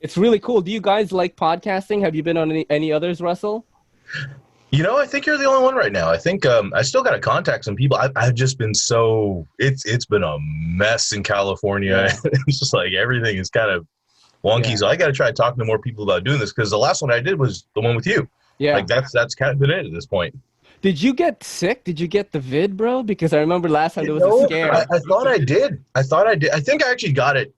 It's really cool. Do you guys like podcasting? Have you been on any others, Russell? You know, I think you're the only one right now. I think I still got to contact some people. I've just been it's been a mess in California. Yeah. It's just like everything is kind of wonky. Yeah. So I got to try talking to more people about doing this, because the last one I did was the one with you. Yeah. Like that's kind of been it at this point. Did you get sick? Did you get the vid, bro? Because I remember last time there was a scare. I thought I did. I think I actually got it.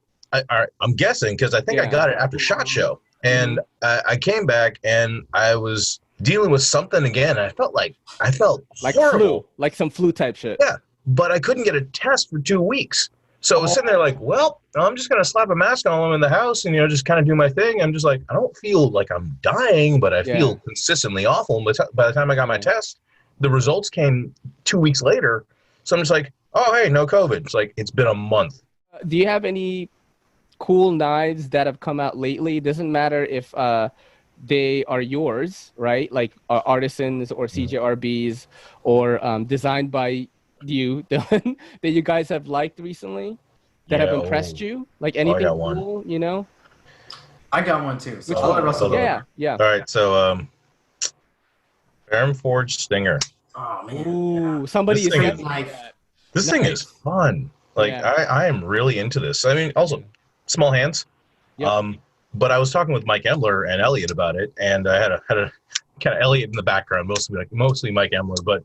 I'm guessing, because I think I got it after SHOT Show. And I came back and I was dealing with something again. I felt like horrible. Flu, like some flu type shit. Yeah, but I couldn't get a test for 2 weeks. So I was sitting there like, well, I'm just going to slap a mask on while I'm in the house and, just kind of do my thing. I'm just like, I don't feel like I'm dying, but I feel consistently awful. But by the time I got my test, the results came 2 weeks later. So I'm just like, oh, hey, no COVID. It's like, it's been a month. Do you have any cool knives that have come out lately? It doesn't matter if they are yours, right? Like artisans or CJRBs or designed by you, Dylan, that you guys have liked recently that have impressed you? Like anything cool, I got one too. So Which I'll one? let Russell go. Yeah. All right, so Ferrum Forge Stinger. Oh man. Ooh, somebody This is thing getting is- that. This thing is fun. Like I am really into this. I mean, also small hands. Yep. But I was talking with Mike Emler and Elliot about it, and I had a kind of Elliot in the background, mostly Mike Emler. But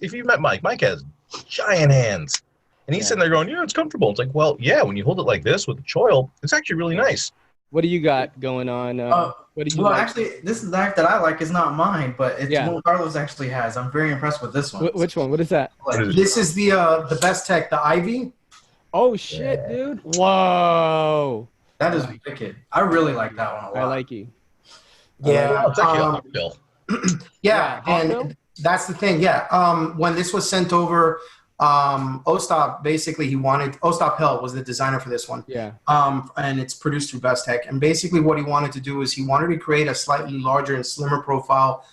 if you've met Mike has giant hands, and he's sitting there going, it's comfortable. It's like, well, yeah, when you hold it like this with the choil, it's actually really nice. What do you got going on? What do you like? Actually, this is the knife that I like. Is not mine, but it's one Carlos actually has. I'm very impressed with this one. Which one? What is that? This is the Best Tech, the Ivy. Oh shit, dude! Whoa. That is wicked. I really like that one a lot. I like you. Yeah. It's actually a hot bill. Yeah, and that's the thing. Yeah. When this was sent over, Ostap basically Ostap Hill was the designer for this one. Yeah. And it's produced through Best Tech. And basically what he wanted to do is he wanted to create a slightly larger and slimmer profile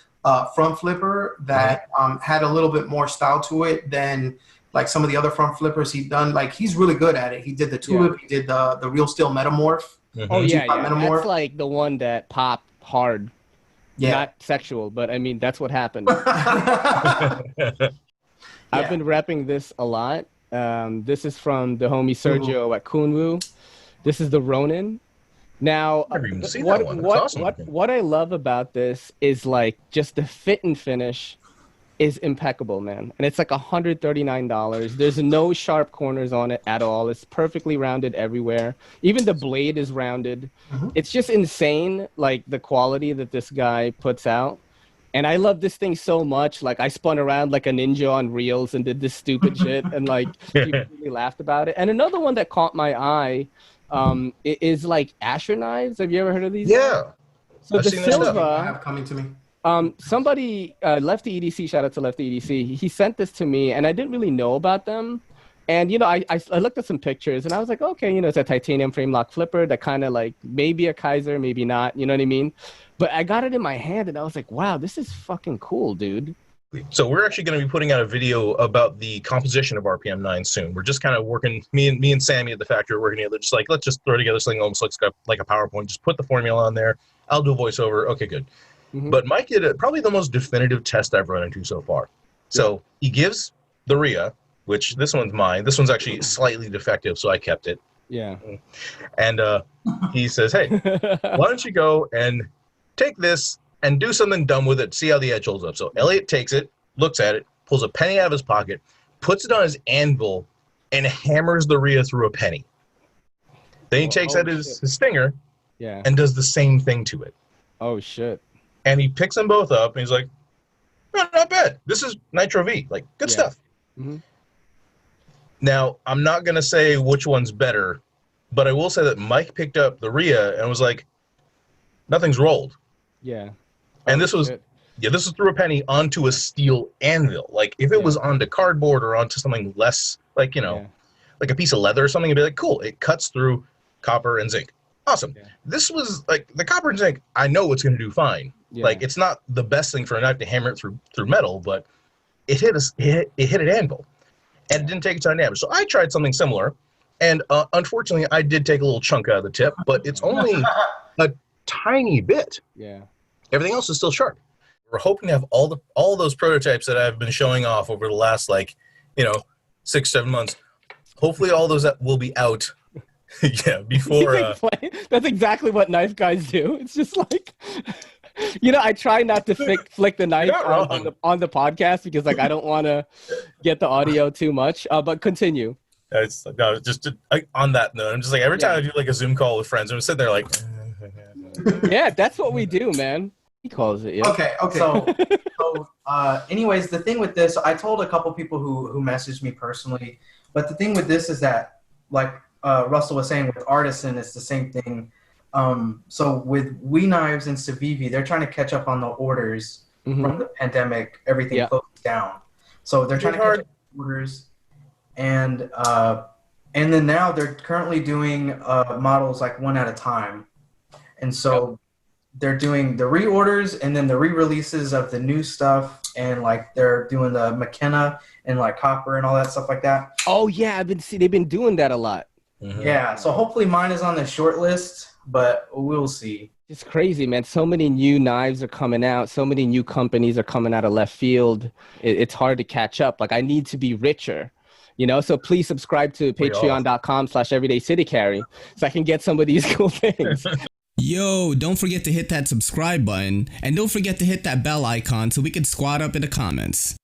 front flipper that had a little bit more style to it than like some of the other front flippers he'd done. Like he's really good at it. He did the Tulip, he did the Real Steel Metamorph. Oh yeah, Metamorph. that's like the one that popped hard. Yeah. Not sexual, but I mean that's what happened. I've been repping this a lot. This is from the homie Sergio at Kunwu. This is the Ronin. Now, what I love about this is like just the fit and finish is impeccable, man. And it's like $139. There's no sharp corners on it at all. It's perfectly rounded everywhere. Even the blade is rounded. It's just insane, like the quality that this guy puts out. And I love this thing so much. Like I spun around like a ninja on reels and did this stupid shit, and like people really laughed about it. And another one that caught my eye is like Asher knives. Have you ever heard of these? Yeah. So I've the seen this stuff. Silva coming to me. Somebody, Lefty EDC, shout out to Lefty EDC. He sent this to me, and I didn't really know about them. And, I looked at some pictures, and I was like, okay, it's a titanium frame lock flipper that kind of like maybe a Kaiser, maybe not, you know what I mean? But I got it in my hand, and I was like, wow, this is fucking cool, dude. So we're actually going to be putting out a video about the composition of RPM 9 soon. We're just kind of working, me and Sammy at the factory are working together, just like, let's just throw together something that almost looks like a PowerPoint. Just put the formula on there. I'll do a voiceover. Okay, good. But Mike did probably the most definitive test I've run into so far. So he gives the RIA, which this one's mine. This one's actually slightly defective, so I kept it. Yeah. And he says, hey, why don't you go and take this and do something dumb with it, see how the edge holds up. So Elliot takes it, looks at it, pulls a penny out of his pocket, puts it on his anvil, and hammers the RIA through a penny. Then he takes out his stinger and does the same thing to it. Oh, shit. And he picks them both up, and he's like, oh, not bad. This is Nitro V. Like, good stuff. Now, I'm not going to say which one's better, but I will say that Mike picked up the RIA and was like, nothing's rolled. Yeah. And this was through a penny onto a steel anvil. Like, if it was onto cardboard or onto something less, like, like a piece of leather or something, it'd be like, cool, it cuts through copper and zinc. Awesome. Yeah. This was, like, the copper and zinc, I know it's going to do fine. Yeah. Like, it's not the best thing for a knife to hammer it through metal, but it hit an anvil. And it didn't take a ton of damage. So I tried something similar, and unfortunately, I did take a little chunk out of the tip, but it's only a tiny bit. Yeah. Everything else is still sharp. We're hoping to have all those prototypes that I've been showing off over the last 6-7 months. Hopefully all those that will be out. Yeah, before. That's exactly what knife guys do. It's just like, I try not to flick the knife on the podcast because I don't want to get the audio too much. But continue. On that note, I'm just like every time I do a Zoom call with friends, I'm sitting there like. Yeah, that's what we do, man. He calls it. Yeah. Okay. So, anyways, the thing with this, I told a couple people who messaged me personally, but the thing with this is that, like Russell was saying, with Artisan, it's the same thing. So with We Knives and Civivi, they're trying to catch up on the orders from the pandemic. Everything closed down, so they're trying to catch up on orders, and then now they're currently doing models like one at a time, and so. They're doing the reorders and then the re-releases of the new stuff, and they're doing the McKenna and copper and all that stuff like that. Oh yeah, they've been doing that a lot. Yeah, so hopefully mine is on the short list, but we'll see. It's crazy, man. So many new knives are coming out. So many new companies are coming out of left field. It's hard to catch up. I need to be richer. So please subscribe to patreon.com/everydaycitycarry so I can get some of these cool things. Yo, don't forget to hit that subscribe button, and don't forget to hit that bell icon so we can squad up in the comments.